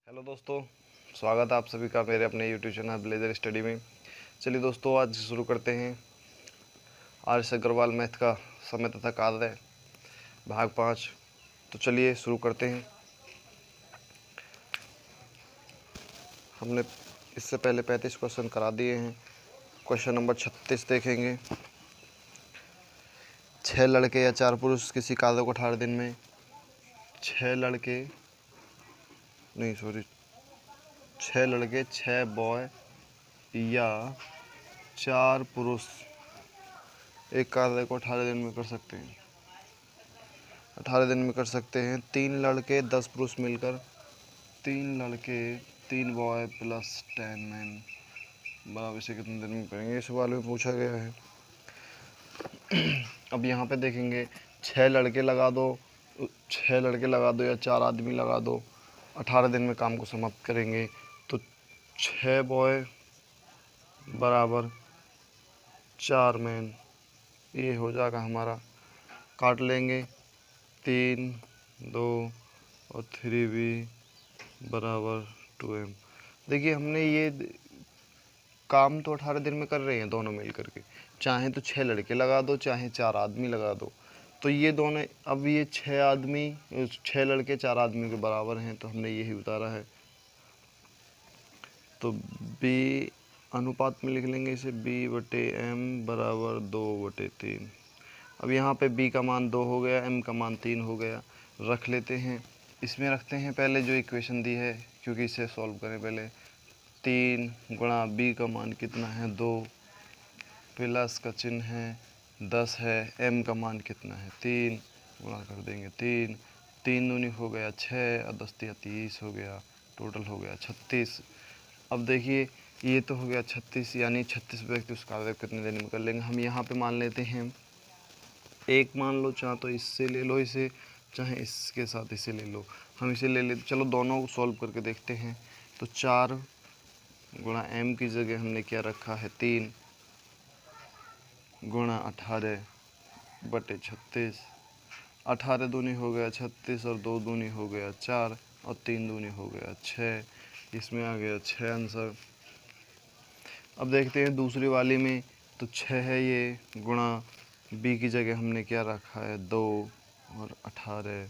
Hello दोस्तों, स्वागत है आप सभी का मेरे अपने यूट्यूब चैनल ब्लेजर स्टडी में। चलिए दोस्तों, आज शुरू करते हैं आर.एस. अग्रवाल मैथ का समय तथा कार्य भाग 5। तो चलिए शुरू करते हैं। हमने इससे पहले 35 क्वेश्चन करा दिए हैं। क्वेश्चन नंबर 36 देखेंगे। 6 लड़के या 4 पुरुष किसी कार्य को 18 दिन में 6 लड़के 6 बॉय या 4 पुरुष एक कार्य को 18 दिन में कर सकते हैं। 18 दिन में कर सकते हैं। 3 लड़के 10 पुरुष मिलकर 3 लड़के 3 बॉय प्लस 10 मैन बराबर इसे कितने दिन में करेंगे, इस सवाल में पूछा गया है। अब यहाँ पे देखेंगे 6 लड़के लगा दो, 6 लड़के लगा दो या 4 आदमी लगा दो, 18 दिन में काम को समाप्त करेंगे। तो 6 बॉय बराबर 4 मैन, ये हो जाएगा हमारा। काट लेंगे 3 2 और 3b बराबर 2m। देखिए हमने ये काम तो 18 दिन में कर रहे हैं दोनों मिल करके, चाहे तो 6 लड़के लगा दो चाहे 4 आदमी लगा दो। तो ये दोनों अब ये 6 लड़के 4 आदमी के बराबर हैं, तो हमने यही उतारा है। तो b अनुपात में लिख लेंगे इसे b/m बराबर 2/3। अब यहाँ पे b का मान 2 हो गया, m का मान 3 हो गया। रख लेते हैं, इसमें रखते हैं पहले जो इक्वेशन दी है, क्योंकि इसे सॉल्व करें पहले। 3 गुणा b का मान कितना है 2, प्लस का चिन्ह है 10 है, m का मान कितना है 3, गुणा कर देंगे 3 3 दूनी हो गया 6 और 10 तिया 30 हो गया, टोटल हो गया 36। अब देखिए ये तो हो गया 36, यानी 36 व्यक्ति उस कार्य को कितने दिन में कर लेंगे। हम यहाँ पे मान लेते हैं एक मान लो, चाहे तो इससे ले लो इसे, चाहे इसके साथ इसे ले लो। हम इसे ले लेते, चलो दोनों को सॉल्व करके देखते हैं। तो 4 गुणा m की जगह हमने क्या रखा है 3 गुणा 18/36। 18 दूनी हो गया 36 और 2 दूनी हो गया 4 और 3 दूनी हो गया 6, इसमें आ गया 6 आंसर। अब देखते हैं दूसरी वाली में, तो 6 है ये, गुणा b की जगह हमने क्या रखा है 2 और 18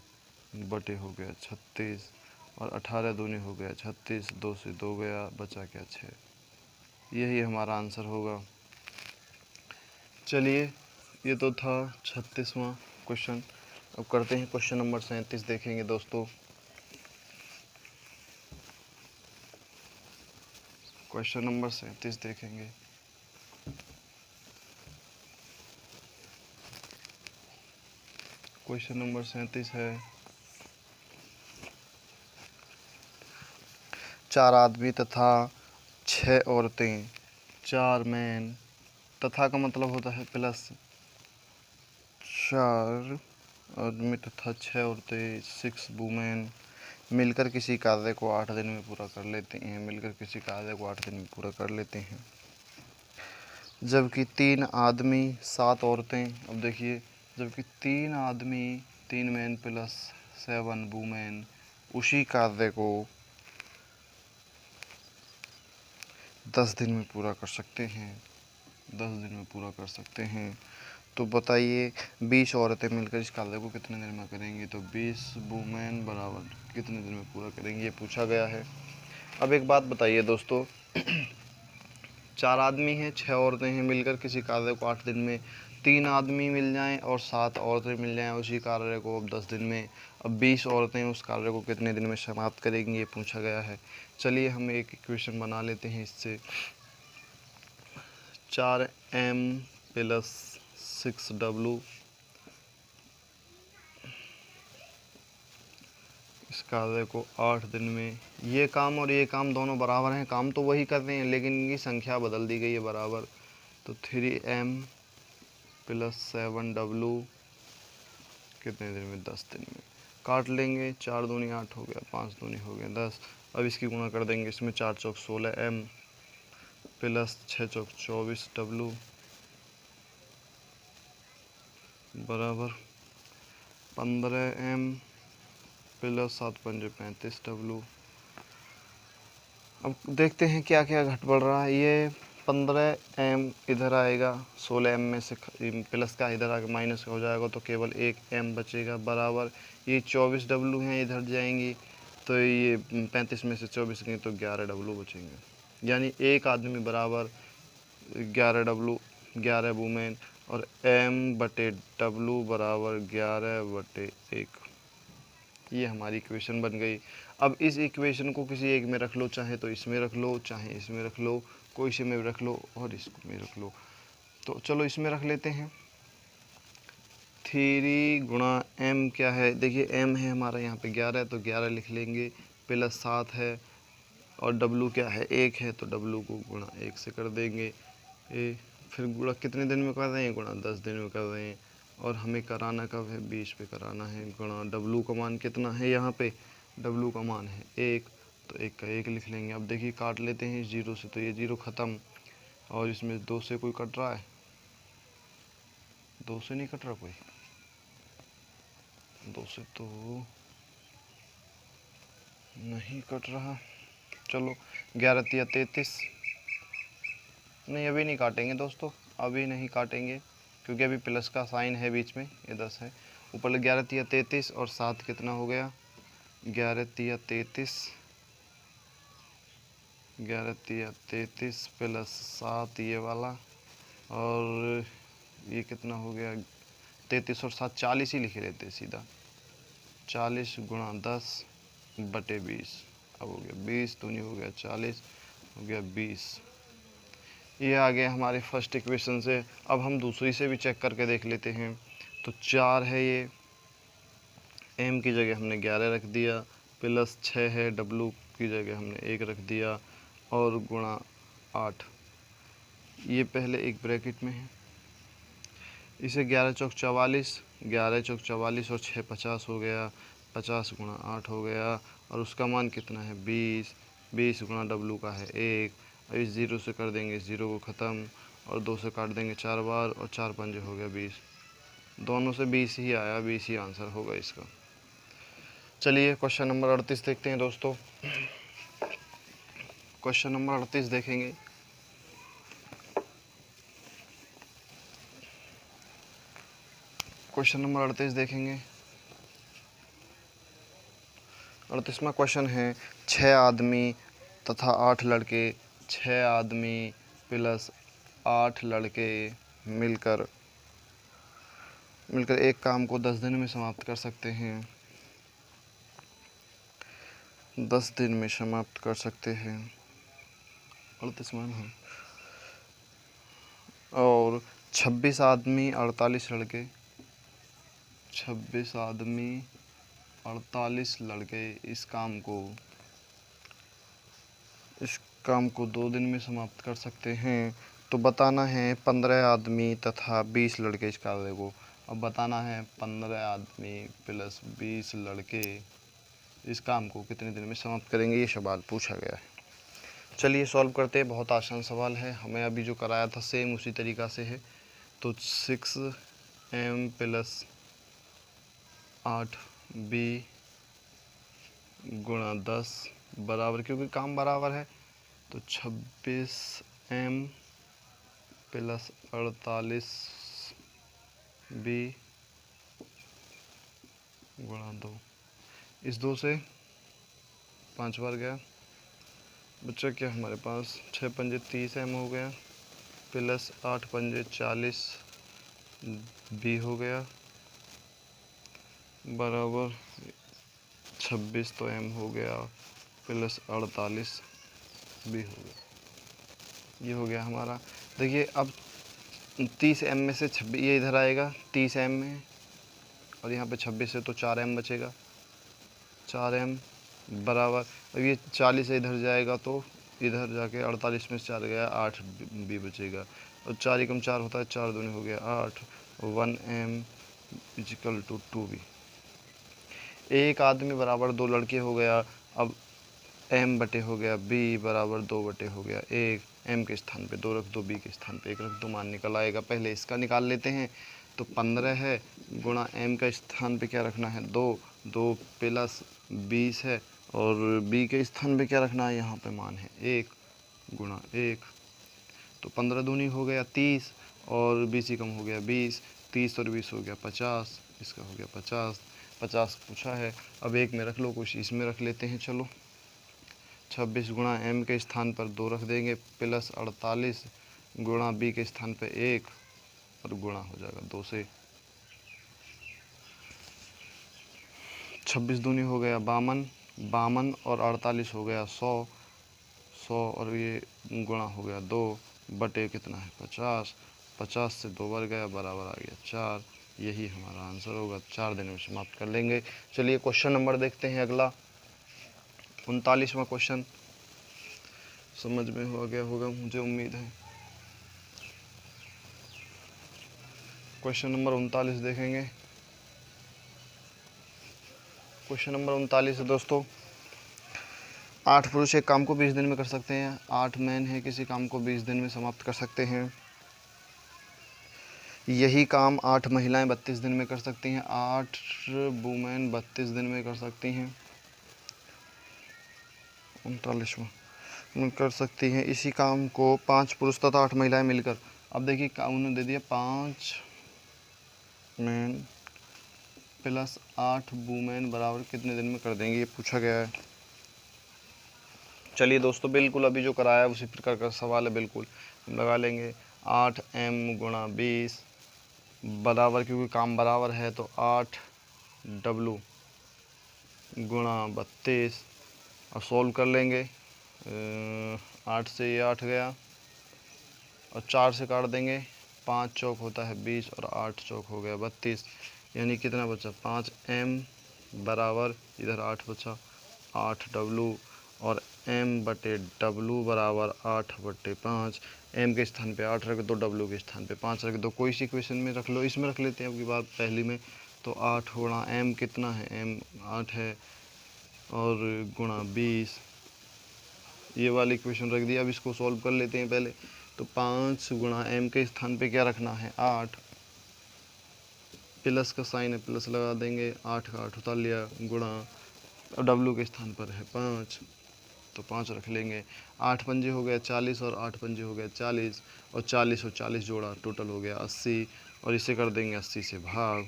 बटे हो गया 36 और 18 दूनी हो गया 36, 2 से 2 गया, बचा क्या 6। यही हमारा आंसर होगा। चलिए ये तो था 36वां क्वेश्चन। अब करते हैं क्वेश्चन नंबर 37 देखेंगे दोस्तों। क्वेश्चन नंबर 37 देखेंगे। क्वेश्चन नंबर 37 है 4 आदमी तथा 6 औरतें 4 मैन, तथा का मतलब होता है प्लस, 4 आदमी तथा 6 औरतें 6 वुमेन मिलकर किसी कार्य को 8 दिन में पूरा कर लेते हैं। मिलकर किसी कार्य को 8 दिन में पूरा कर लेते हैं, जबकि 3 आदमी 7 औरतें। अब देखिए, जबकि 3 आदमी 3 मैन प्लस 7 वुमेन उसी कार्य को 10 दिन में पूरा कर सकते हैं। 10 दिन में पूरा कर सकते हैं। तो बताइए 20 औरतें मिलकर इस कार्य को कितने दिन में करेंगी। तो 20 वुमेन बराबर कितने दिन में पूरा करेंगे, ये पूछा गया है। अब एक बात बताइए दोस्तों, 4 आदमी हैं 6 औरतें हैं, मिलकर किसी कार्य को 8 दिन में, 3 आदमी मिल जाएं और 7 औरतें मिल जाएं उसी कार्य को अब 10 दिन में। अब 20 औरतें उस कार्य को कितने दिन में समाप्त करेंगी, ये पूछा गया है। चलिए हम एक इक्वेशन बना लेते हैं इससे। 4m प्लस 6w इस कार्य को 8 दिन में, ये काम और ये काम दोनों बराबर हैं, काम तो वही कर रहे हैं लेकिन इनकी संख्या बदल दी गई है बराबर। तो 3m प्लस 7w कितने दिन में, 10 दिन में। काट लेंगे, 4 दूनी 8 हो गया, 5 दूनी हो गया 10। अब इसकी गुणा कर देंगे, इसमें 4 चौक 16m प्लस 6 चौक 24w बराबर 15m प्लस 7 पंजे 35w अब देखते हैं क्या क्या घट बढ़ रहा है। ये 15m इधर आएगा, 16m में से प्लस का इधर आके माइनस हो जाएगा तो केवल 1m बचेगा, बराबर ये 24W हैं इधर जाएंगी तो ये 35 में से 24 गए तो 11W बचेंगे। यानी एक आदमी बराबर 11W, 11 वुमेन, और M/W बराबर 11/1। ये हमारी इक्वेशन बन गई। अब इस इक्वेशन को किसी एक में रख लो, चाहे तो इसमें रख लो, चाहे इसमें रख लो, कोई से में रख लो और इसको में रख लो। तो चलो इसमें रख लेते हैं। 3 गुणा m क्या है, देखिए m है हमारा यहाँ पे 11 तो 11 लिख लेंगे, प्लस 7 है और w क्या है 1 है तो w को गुणा 1 से कर देंगे। फिर गुणा कितने दिन में कर रहे हैं, गुणा 10 दिन में कर रहे हैं, और हमें कराना कब है, 20 पे कराना है। गुणा w का मान कितना है, यहाँ पे w का मान है 1 तो 1 का 1 लिख लेंगे। अब देखिए काट लेते हैं इस 0 से, तो ये 0 ख़त्म, और इसमें 2 से कोई कट रहा है, 2 से नहीं कट रहा कोई, 2 से तो नहीं कट रहा। चलो 11 तिया 33, नहीं अभी नहीं काटेंगे दोस्तों, अभी नहीं काटेंगे क्योंकि अभी प्लस का साइन है बीच में, ये 10 है ऊपर। 11 तिया 33 और 7 कितना हो गया, 11 तिया 33, 11 तिया 33 प्लस 7 ये वाला, और ये कितना हो गया 33 और 7 40 ही लिख लेते सीधा, 40 गुणा 10/20। अब हो गया 20 दूनी हो गया 40, हो गया 20। ये आ गया हमारे फर्स्ट इक्वेशन से। अब हम दूसरी से भी चेक करके देख लेते हैं। तो 4 है, ये m की जगह हमने 11 रख दिया, प्लस 6 है, w की जगह हमने 1 रख दिया, और गुणा 8। ये पहले एक ब्रैकेट में है, इसे 11 चौक 44, 11 चौक 44 और 6 50 हो गया, 50 गुणा 8 हो गया, और उसका मान कितना है 20, 20 गुणा w का है 1। अब इस 0 से कर देंगे 0 को ख़त्म, और 2 से काट देंगे 4 बार, और 4 पंजे हो गया 20। दोनों से 20 ही आया, 20 ही आंसर होगा इसका। चलिए क्वेश्चन नंबर 38 देखते हैं दोस्तों। क्वेश्चन नंबर 38 देखेंगे। क्वेश्चन नंबर 38 देखेंगे। 38वां क्वेश्चन है, 6 आदमी तथा 8 लड़के, 6 आदमी प्लस 8 लड़के मिलकर एक काम को 10 दिन में समाप्त कर सकते हैं, 10 दिन में समाप्त कर सकते हैं। 38वां है। और 26 आदमी 48 लड़के, 26 आदमी 48 लड़के इस काम को 2 दिन में समाप्त कर सकते हैं। तो बताना है 15 आदमी तथा 20 लड़के इस कार्य को। अब बताना है 15 आदमी प्लस 20 लड़के इस काम को कितने दिन में समाप्त करेंगे, ये सवाल पूछा गया है। चलिए सॉल्व करते हैं। बहुत आसान सवाल है, हमें अभी जो कराया था सेम उसी तरीक़ा से है। तो 6m प्लस 8b गुणा 10 बराबर, क्योंकि काम बराबर है तो 26m प्लस 48b गुणा 2। इस 2 से 5 बार गया, बच्चा क्या हमारे पास 6 पंजे 30m हो गया, प्लस 8 पंजे 40b हो गया, बराबर 26 तो m हो गया, प्लस 48b हो गया। ये हो गया हमारा। देखिए अब 30m में से 26 ये इधर आएगा 30m में, और यहाँ पे 26 है तो 4m बचेगा, 4m बराबर। अब ये 40 से इधर जाएगा तो इधर जाके 48 में से 4 गया 8b बचेगा, और 4 एकम 4 होता है, 4 दूनी हो गया 8, 1m इक्वल टू 2b। एक आदमी बराबर 2 लड़के हो गया। अब m बटे हो गया b बराबर 2 बटे हो गया 1, m के स्थान पे 2 रख दो, b के स्थान पे 1 रख दो, मान निकल आएगा। पहले इसका निकाल लेते हैं। तो 15 है गुणा m का स्थान पे क्या रखना है 2, 2 प्लस 20 है और बी के स्थान पे क्या रखना है, यहाँ पे मान है 1 गुणा 1, तो 15 दूनी हो गया 30 और 20 ही कम हो गया 20, 30 और 20 हो गया 50, इसका हो गया 50, 50 पूछा है। अब एक में रख लो, कुछ इसमें रख लेते हैं। चलो 26 गुणा एम के स्थान पर 2 रख देंगे, प्लस 48 गुणा बी के स्थान पर 1 और गुणा हो जाएगा 2 से। 26 दूनी हो गया 52, 52 और 48 हो गया 100, 100 और ये गुणा हो गया 2 बटे कितना है 50, 50 से 2 बार गया बराबर आ गया 4। यही हमारा आंसर होगा। 4 दिन में समाप्त कर लेंगे। चलिए क्वेश्चन नंबर देखते हैं अगला, 39वां क्वेश्चन। समझ में हो गया होगा मुझे उम्मीद है। क्वेश्चन नंबर 39 देखेंगे। क्वेश्चन नंबर 39 है दोस्तों, 8 पुरुष एक काम को 20 दिन में कर सकते हैं, 8 मैन है किसी काम को 20 दिन में समाप्त कर सकते हैं। यही काम 8 महिलाएं 32 दिन में कर सकती हैं, 8 वुमेन 32 दिन में कर सकती हैं। 39वां कर सकती हैं इसी काम को 5 पुरुष तथा 8 महिलाएं मिलकर। अब देखिए उन्होंने दे दिया 5 मैन प्लस 8 वुमेन बराबर कितने दिन में कर देंगे, ये पूछा गया है। चलिए दोस्तों, बिल्कुल अभी जो कराया है उसी प्रकार का सवाल है, बिल्कुल हम लगा लेंगे। 8m गुणा 20 बराबर, क्योंकि काम बराबर है तो 8w गुणा 32 और सोल्व कर लेंगे। 8 से ये 8 गया और 4 से काट देंगे, 5 चौक होता है 20 और 8 चौक हो गया 32, यानी कितना बचा 5m बराबर, इधर 8 बचा 8w और m बटे w बराबर 8/5। m के स्थान पे 8 रख दो, w के स्थान पे 5 रख दो, कोई सी इक्वेशन में रख लो, इसमें रख लेते हैं अब की बार पहली में। तो 8 गुणा m कितना है, m 8 है और गुणा 20, ये वाली इक्वेशन रख दिया। अब इसको सॉल्व कर लेते हैं पहले। तो 5 गुणा m के स्थान पे क्या रखना है 8, प्लस का साइन है प्लस लगा देंगे, 8 का 8 उतार लिया, गुणा w के स्थान पर है 5 तो 5 रख लेंगे। 8 पंजे हो गया 40 और 8 पंजे हो गया 40 और 40 जोड़ा टोटल हो गया 80 और इसे कर देंगे 80 से भाग।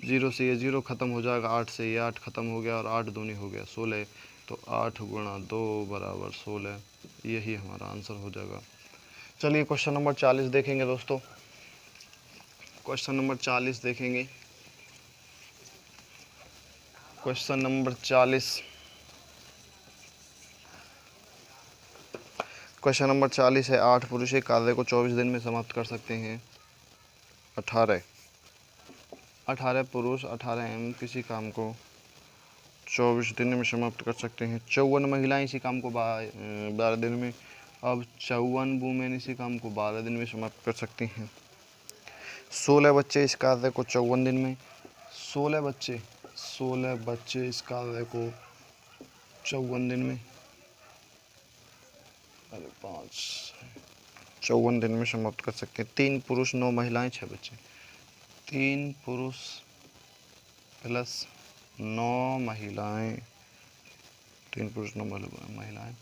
0 से ये 0 ख़त्म हो जाएगा, 8 से ये 8 ख़त्म हो गया और 8 दूनी हो गया 16, तो 8 गुणा 2 बराबर 16, यही हमारा आंसर हो जाएगा। चलिए क्वेश्चन नंबर 40 देखेंगे दोस्तों। क्वेश्चन नंबर 40 देखेंगे। क्वेश्चन नंबर 40, क्वेश्चन नंबर 40 है, 8 पुरुष एक कार्य को 24 दिन में समाप्त कर सकते हैं। 18 पुरुष 18m किसी काम को 24 दिन में समाप्त कर सकते हैं। 54 महिलाएं इसी काम को 12 दिन में। अब 54 वुमेन इसी काम को 12 दिन में समाप्त कर सकती हैं। 16 बच्चे इस कार्य को 54 दिन में, 16 बच्चे इस कार्य को 54 दिन में, 54 दिन में समाप्त कर सकते हैं। 3 पुरुष 9 महिलाएं 6 बच्चे, 3 पुरुष प्लस 9 महिलाएं, 3 पुरुष 9 महिलाएं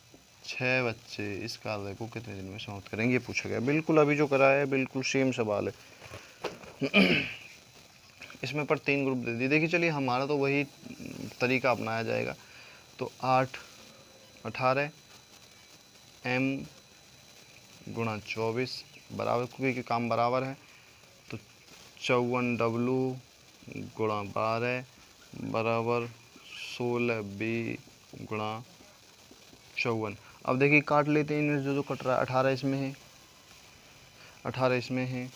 6 बच्चे इस कार्य को कितने दिन में समाप्त करेंगे, ये पूछा गया। बिल्कुल अभी जो कराया है बिल्कुल सेम सवाल है। इसमें पर 3 ग्रुप दे दिए। देखिए चलिए हमारा तो वही तरीका अपनाया जाएगा। तो 8 18 m गुणा 24 बराबर, क्योंकि काम बराबर है तो 54w गुणा 12 बराबर 16b गुणा 54। अब देखिए काट लेते हैं इनमें, जो कट रहा है 18 इसमें है, 18 इसमें है,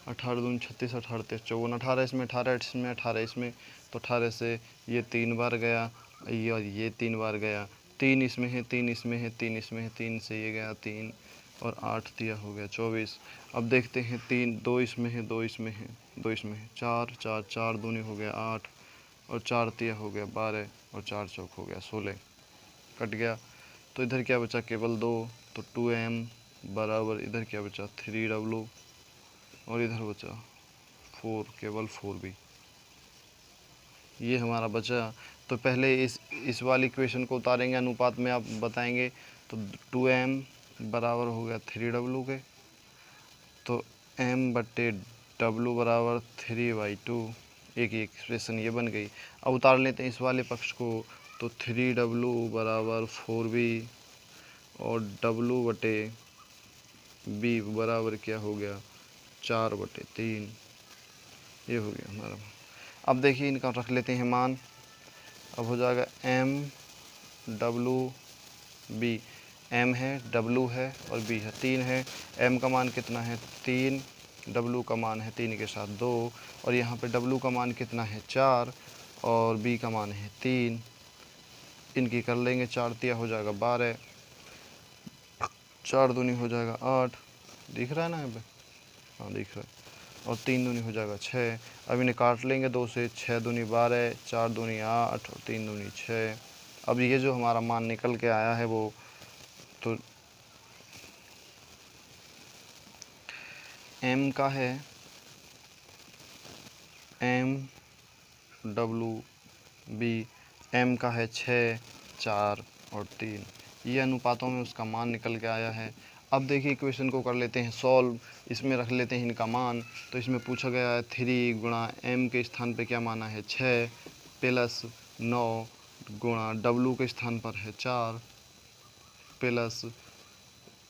18 दूनी 36, 18 23 54, 18 इसमें, 18 इसमें, 18 इसमें, तो 18 से ये 3 बार गया, ये 3 बार गया, 3 इसमें है, 3 इसमें है, 3 इसमें है, 3 से ये गया 3 और 8 दिया हो गया 24। अब देखते हैं 3 2 इसमें है, 2 इसमें है, 2 इसमें है, 4 4 4 दूनी हो गया 8 और 4 तिया हो गया 12 और 4 चौक हो गया 16, कट गया। तो इधर क्या बचा केवल 2, तो 2m बराबर इधर क्या बचा 3w और इधर बचा 4, केवल 4b, ये हमारा बचा। तो पहले इस वाली इक्वेशन को उतारेंगे, अनुपात में आप बताएंगे। तो 2m बराबर हो गया 3w के, तो m/w बराबर 3/2, एक ही एक्सप्रेशन ये बन गई। अब उतार लेते हैं इस वाले पक्ष को, तो 3w बराबर 4b और w/b बराबर क्या हो गया 4/3, ये हो गया हमारा। अब देखिए इनका रख लेते हैं मान। अब हो जाएगा m/w/b, m है, w है और b है, 3 है। m का मान कितना है 3, w का मान है 3 के साथ 2, और यहाँ पे w का मान कितना है 4 और b का मान है 3। इनकी कर लेंगे, 4 तिया हो जाएगा 12, 4 दूनी हो जाएगा 8, दिख रहा है ना यहाँ पे, हाँ दिख रहा है, और 3 दूनी हो जाएगा 6। अब इन्हें काट लेंगे 2 से, 6 दूनी 12, 4 दूनी 8 और 3 दूनी 6। अब ये जो हमारा मान निकल के आया है वो, तो m का है m/w/b, m का है 6, 4 और 3, ये अनुपातों में उसका मान निकल के आया है। अब देखिए इक्वेशन को कर लेते हैं सॉल्व, इसमें रख लेते हैं इनका मान। तो इसमें पूछा गया है 3 गुणा m के स्थान पे क्या माना है 6 प्लस 9 गुणा w के स्थान पर है 4 प्लस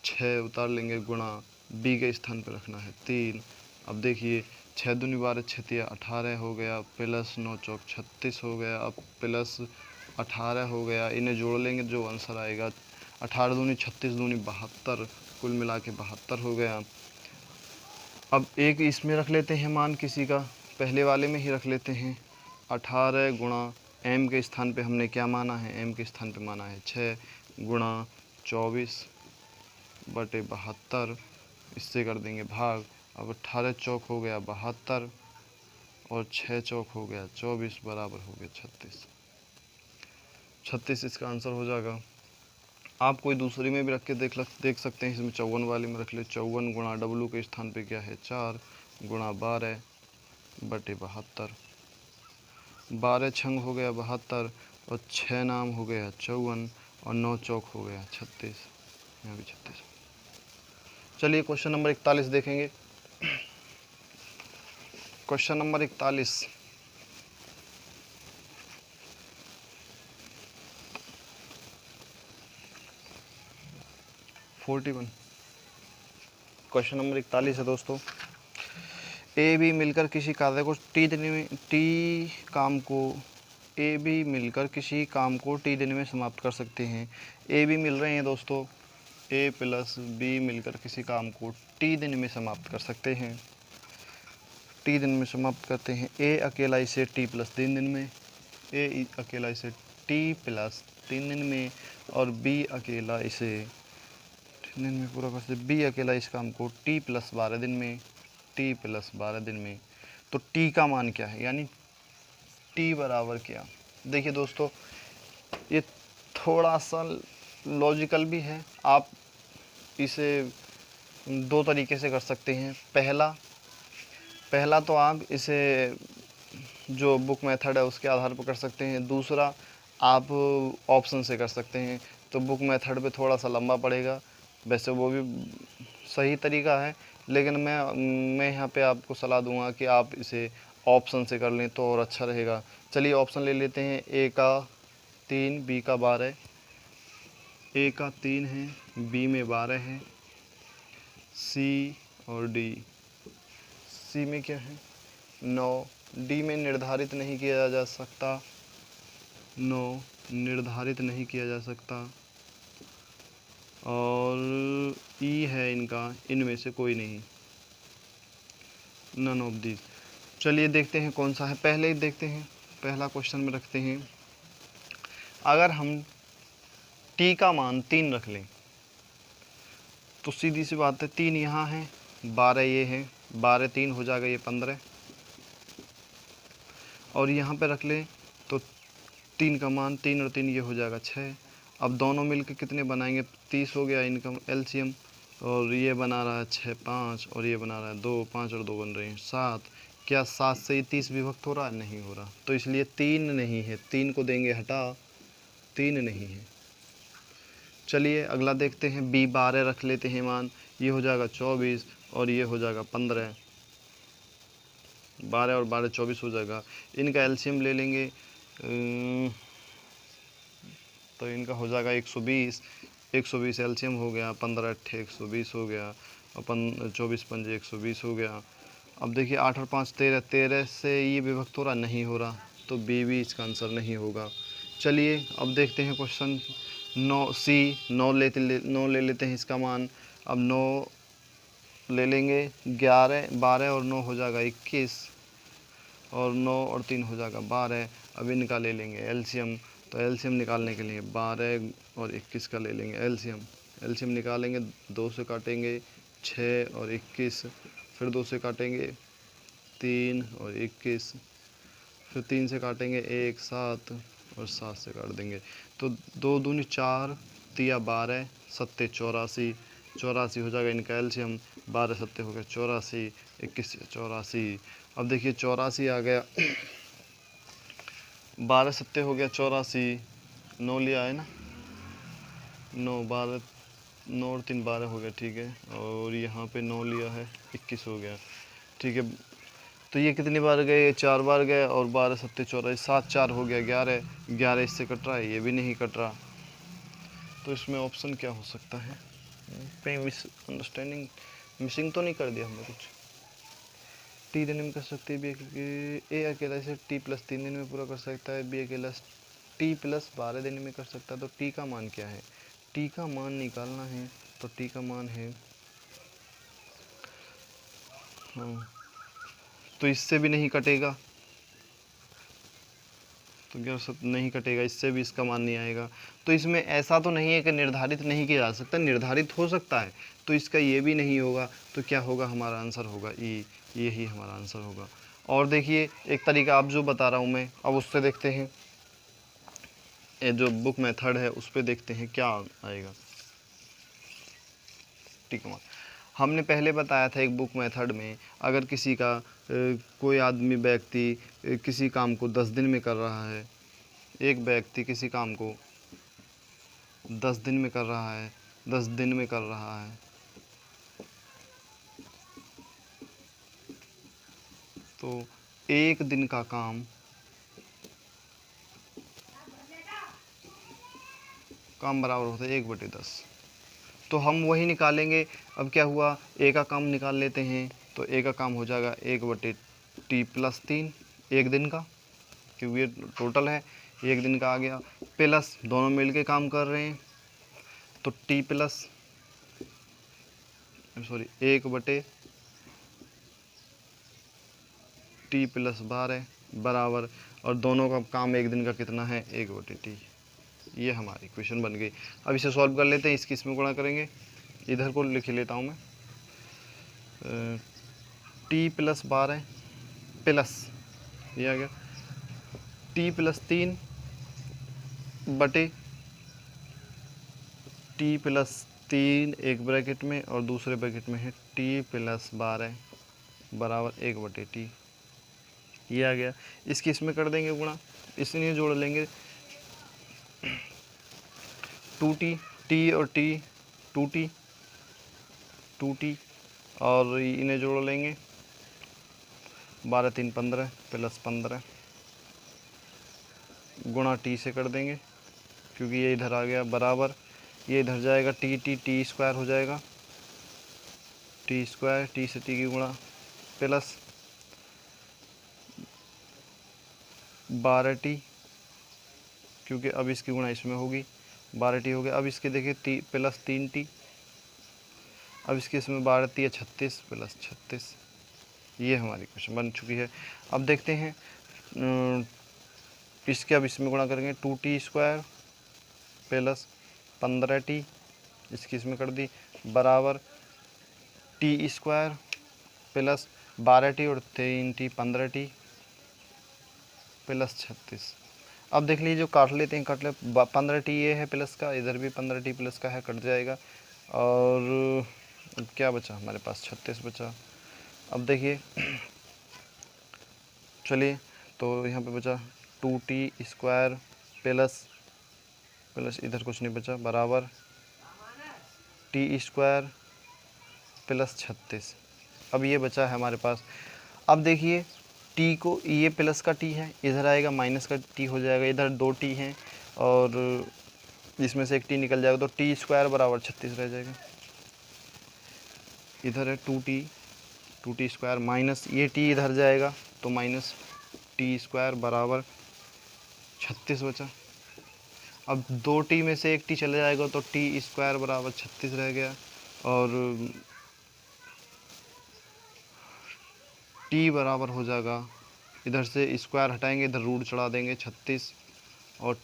6 उतार लेंगे गुणा b के स्थान पर रखना है 3। अब देखिए 6 दूनी 12, 6 तिया 18 हो गया, प्लस 9 चौक 36 हो गया, अब प्लस 18 हो गया। इन्हें जोड़ लेंगे, जो आंसर आएगा 18 दूनी 36 दूनी 72, कुल मिला के 72 हो गया। अब एक इसमें रख लेते हैं मान किसी का, पहले वाले में ही रख लेते हैं। 18 गुणा m के स्थान पे हमने क्या माना है, m के स्थान पे माना है 6 गुणा 24/72, इससे कर देंगे भाग। अब 18 चौक हो गया 72 और 6 चौक हो गया 24 बराबर हो गया 36 इसका आंसर हो जाएगा। आप कोई दूसरी में भी रख के देख सकते हैं। इसमें 54 वाले में रख ले, 54 गुणा w के स्थान पे क्या है 4 गुणा 12/72, 12 छंग हो गया 72 और 6 नाम हो गया 54 और 9 चौक हो गया 36, यहाँ भी 36। चलिए क्वेश्चन नंबर 41 देखेंगे। क्वेश्चन नंबर 41, क्वेश्चन नंबर 41 है दोस्तों। ए बी मिलकर किसी कार्य को टी दिन में समाप्त कर सकते हैं। ए बी मिल रहे हैं दोस्तों, ए प्लस बी मिलकर किसी काम को टी दिन में समाप्त कर सकते हैं। टी दिन में समाप्त करते हैं। ए अकेला इसे टी प्लस 3 दिन में, ए अकेला इसे टी प्लस 3 दिन में, और बी अकेला इसे 3 दिन में पूरा कर सकते। बी अकेला इस काम को टी प्लस 12 दिन में, टी प्लस 12 दिन में। तो टी का मान क्या है, यानी टी बराबर क्या। देखिए दोस्तों, ये थोड़ा सा लॉजिकल भी है। आप इसे 2 तरीके से कर सकते हैं। पहला तो आप इसे जो बुक मेथड है उसके आधार पर कर सकते हैं। दूसरा आप ऑप्शन से कर सकते हैं। तो बुक मेथड पे थोड़ा सा लंबा पड़ेगा, वैसे वो भी सही तरीका है, लेकिन मैं यहाँ पे आपको सलाह दूंगा कि आप इसे ऑप्शन से कर लें तो और अच्छा रहेगा। चलिए ऑप्शन ले लेते हैं। ए का 3, बी का 12। ए का 3 है, बी में 12 है, सी और डी। सी में क्या है 9, डी में निर्धारित नहीं किया जा सकता, 9 निर्धारित नहीं किया जा सकता, और ई है इनका, इनमें से कोई नहीं, नन ऑफ दिस। चलिए देखते हैं कौन सा है। पहले ही देखते हैं, पहला क्वेश्चन में रखते हैं। अगर हम टी का मान 3 रख लें तो सीधी सी बात है 3 यहाँ है, 12 ये है, 12 3 हो जाएगा ये 15, और यहाँ पे रख लें तो 3 का मान 3 और 3 ये हो जाएगा 6। अब दोनों मिलकर कितने बनाएंगे, 30 हो गया इनका एलसीएम, और ये बना रहा है 6 5, और ये बना रहा है 2 5 और 2 बन रहे हैं 7। क्या 7 से ये 30 विभक्त हो रहा है? नहीं हो रहा, तो इसलिए 3 नहीं है। 3 को देंगे हटा, 3 नहीं है। चलिए अगला देखते हैं, B 12 रख लेते हैं मान, ये हो जाएगा 24 और ये हो जाएगा 15। 12 और 12 24 हो जाएगा। इनका एलसीएम ले लेंगे, तो इनका हो जाएगा 120। 120 एलसीएम हो गया, 15 अट्ठे 120 हो गया और 24 पंजे 120 हो गया। अब देखिए 8 और 5 13, 13 से ये विभक्त हो रहा? नहीं हो रहा, तो बी भी इसका आंसर नहीं होगा। चलिए अब देखते हैं क्वेश्चन 9 ले लेते हैं इसका मान। अब 9 ले लेंगे, 11 12 और 9 हो जाएगा 21 और 9 और 3 हो जाएगा 12। अब इनका ले लेंगे एलसीएम, तो एलसीएम निकालने के लिए 12 और 21 का ले लेंगे एलसीएम। एलसीएम निकालेंगे, 2 से काटेंगे 6 और 21, फिर 2 से काटेंगे 3 और 21, फिर 3 से काटेंगे 1 7 और 7 से काट देंगे, तो 2 दूनी 4 तिया 12 सत्ते 84, 84 हो जाएगा इनका एलसीएम। 12 सत्ते हो गया 84, 21 84। अब देखिए 84 आ गया, 12 सत्ते हो गया 84, 9 लिया है ना, 9 12 9 और 3 12 हो गया, ठीक है। और यहाँ पे 9 लिया है 21 हो गया, ठीक है। तो ये कितनी बार गए? 4 बार गए और 12 सत्ते 84, 7 4 हो गया 11, 11 इससे कट रहा है, ये भी नहीं कट रहा, तो इसमें ऑप्शन क्या हो सकता है? कहीं अंडरस्टैंडिंग मिसिंग तो नहीं कर दिया हमने कुछ? टी दिन में कर सकते हैं, ए अकेला इसे टी प्लस 3 दिन में पूरा कर सकता है, बी अकेला टी प्लस 12 दिन में कर सकता है। तो टी का मान क्या है? टी का मान निकालना है, तो टी का मान है, हाँ, तो इससे भी नहीं कटेगा, तो क्या सब नहीं कटेगा, इससे भी इसका मान नहीं आएगा। तो इसमें ऐसा तो नहीं है कि निर्धारित नहीं किया जा सकता, निर्धारित हो सकता है, तो इसका ये भी नहीं होगा, तो क्या होगा? हमारा आंसर होगा ई, यही हमारा आंसर होगा। और देखिए एक तरीका अब जो बता रहा हूँ मैं, अब उससे देखते हैं, ये जो बुक मेथड है उस पर देखते हैं क्या आएगा। ठीक है, हमने पहले बताया था एक बुक मेथड में, अगर किसी का कोई आदमी व्यक्ति किसी काम को 10 दिन में कर रहा है, एक व्यक्ति किसी काम को 10 दिन में कर रहा है, 10 दिन में कर रहा है, तो एक दिन का काम बराबर होता है 1/10। तो हम वही निकालेंगे। अब क्या हुआ, ए का काम निकाल लेते हैं, तो ए का काम हो जाएगा 1/t प्लस 3, एक दिन का, क्योंकि ये टोटल है, एक दिन का आ गया, प्लस दोनों मिल के काम कर रहे हैं, तो टी प्लस 1/t प्लस 12 बराबर, और दोनों का काम एक दिन का कितना है? 1/t। ये हमारी इक्वेशन बन गई। अब इसे सॉल्व कर लेते हैं, इसकी इसमें गुणा करेंगे, इधर को लिख लेता हूँ मैं, t प्लस 12 प्लस ये आ गया t प्लस 3 बटे t प्लस 3 एक ब्रैकेट में और दूसरे ब्रैकेट में है t प्लस 12 बराबर 1/t। ये आ गया, इसकी इसमें कर देंगे गुणा, इसलिए जोड़ लेंगे 2t, t और t 2t और इन्हें जोड़ लेंगे, 12 3 15 प्लस 15 गुणा t से कर देंगे, क्योंकि ये इधर आ गया बराबर, ये इधर जाएगा टी स्क्वायर हो जाएगा, टी स्क्वायर, टी से टी की गुणा, प्लस 12t, क्योंकि अब इसकी गुणा इसमें होगी, 12t हो गया। अब इसके देखिए टी प्लस 3t, अब इसके इसमें 12 3 36 प्लस 36। ये हमारी क्वेश्चन बन चुकी है। अब देखते हैं इसके, अब इसमें गुणा करेंगे 2t स्क्वायर प्लस 15t, इसकी इसमें कर दी बराबर टी स्क्वायर प्लस 12t और 3t 15t प्लस 36। अब देख लीजिए, जो काट लेते हैं काट ले, 15t ये है प्लस का, इधर भी 15t प्लस का है, कट जाएगा, और अब क्या बचा हमारे पास? 36 बचा। अब देखिए चलिए, तो यहाँ पे बचा 2t² प्लस इधर कुछ नहीं बचा, बराबर t² प्लस 36। अब ये बचा है हमारे पास। अब देखिए t को, ये प्लस का t है, इधर आएगा माइनस का t हो जाएगा, इधर 2t हैं और इसमें से एक t निकल जाएगा, तो t² बराबर 36 रह जाएगा। इधर है 2t² माइनस ये t इधर जाएगा तो माइनस t² बराबर 36 बचा। अब 2t में से एक t चला जाएगा तो t² बराबर 36 रह गया, और t बराबर हो जाएगा, इधर से स्क्वायर हटाएंगे, इधर रूट चढ़ा देंगे 36, और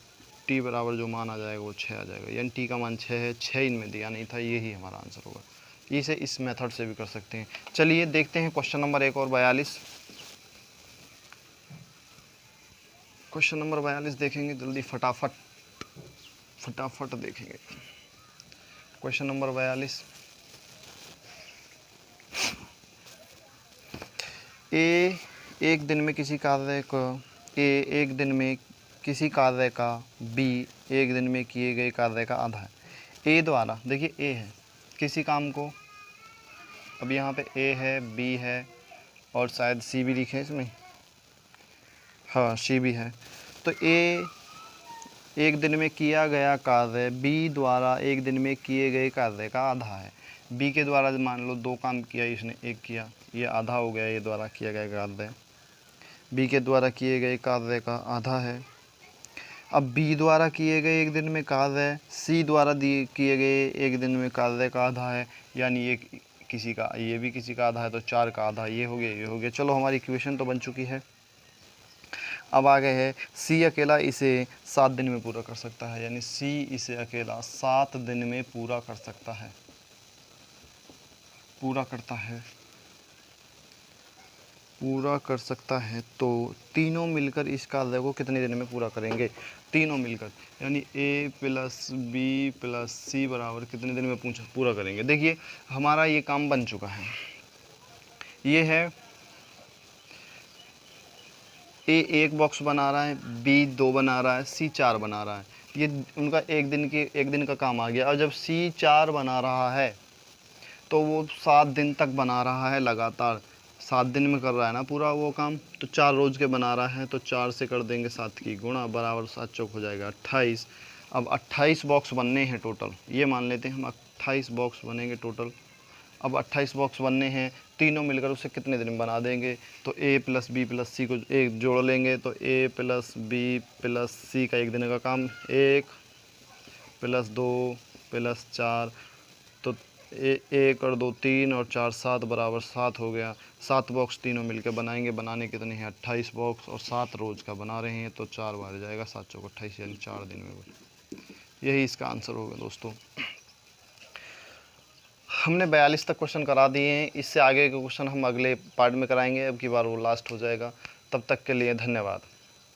t बराबर जो मान आ जाएगा वो 6 आ जाएगा, यानी t का मान 6 है। 6 इनमें दिया नहीं था, यही हमारा आंसर होगा। इसे इस मेथड से भी कर सकते हैं। चलिए देखते हैं क्वेश्चन नंबर 1 और 42। क्वेश्चन नंबर 42 देखेंगे जल्दी, फटाफट देखेंगे। क्वेश्चन नंबर 42, ए एक दिन में किसी कार्य का बी एक दिन में किए गए कार्य का आधा है। ए द्वारा, देखिए ए है किसी काम को, अब यहाँ पे ए है, बी है और शायद सी भी लिखे इसमें, हाँ सी भी है। तो ए एक दिन में किया गया कार्य बी द्वारा एक दिन में किए गए कार्य का आधा है। बी के द्वारा मान लो 2 काम किया, इसने 1 किया, ये आधा हो गया, ये द्वारा किया गया कार्य। बी के द्वारा किए गए कार्य का आधा है। अब बी द्वारा किए गए एक दिन में कार्य सी द्वारा किए गए एक दिन में कार्य का आधा है, यानी ये किसी का, ये भी किसी का आधा है, तो 4 का आधा, ये हो गया, ये हो गया। चलो हमारी इक्वेशन तो बन चुकी है। अब आगे है सी अकेला इसे 7 दिन में पूरा कर सकता है, यानी सी इसे अकेला 7 दिन में पूरा कर सकता है, पूरा कर सकता है। तो तीनों मिलकर इस कार्य को कितने दिन में पूरा करेंगे? तीनों मिलकर, यानी ए प्लस बी प्लस सी बराबर कितने दिन में पूरा करेंगे। देखिए हमारा ये काम बन चुका है। ये है ए 1 बॉक्स बना रहा है, बी 2 बना रहा है, सी 4 बना रहा है। ये उनका एक दिन का काम आ गया। और जब सी 4 बना रहा है तो वो 7 दिन तक बना रहा है लगातार, 7 दिन में कर रहा है ना पूरा वो काम। तो 4 रोज़ के बना रहा है, तो 4 से कर देंगे 7 की गुणा, बराबर 7 चौक हो जाएगा 28। अब 28 बॉक्स बनने हैं टोटल, ये मान लेते हैं हम 28 बॉक्स बनेंगे टोटल। अब 28 बॉक्स बनने हैं, तीनों मिलकर उसे कितने दिन में बना देंगे? तो ए प्लस बी प्लस सी को एक जोड़ लेंगे, तो ए प्लस बी प्लस सी का एक दिन का काम 1 प्लस 2 प्लस 4, तो 1 और 2 3 और 4 7 बराबर 7 हो गया। 7 बॉक्स तीनों मिलकर बनाएंगे, बनाने कितने हैं? 28 बॉक्स, और 7 रोज़ का बना रहे हैं, तो 4 बार जाएगा, 7 चौक 28, यानी 4 दिन में। यही इसका आंसर होगा दोस्तों। हमने 42 तक क्वेश्चन करा दिए हैं, इससे आगे के क्वेश्चन हम अगले पार्ट में कराएंगे। अब की बार वो लास्ट हो जाएगा। तब तक के लिए धन्यवाद।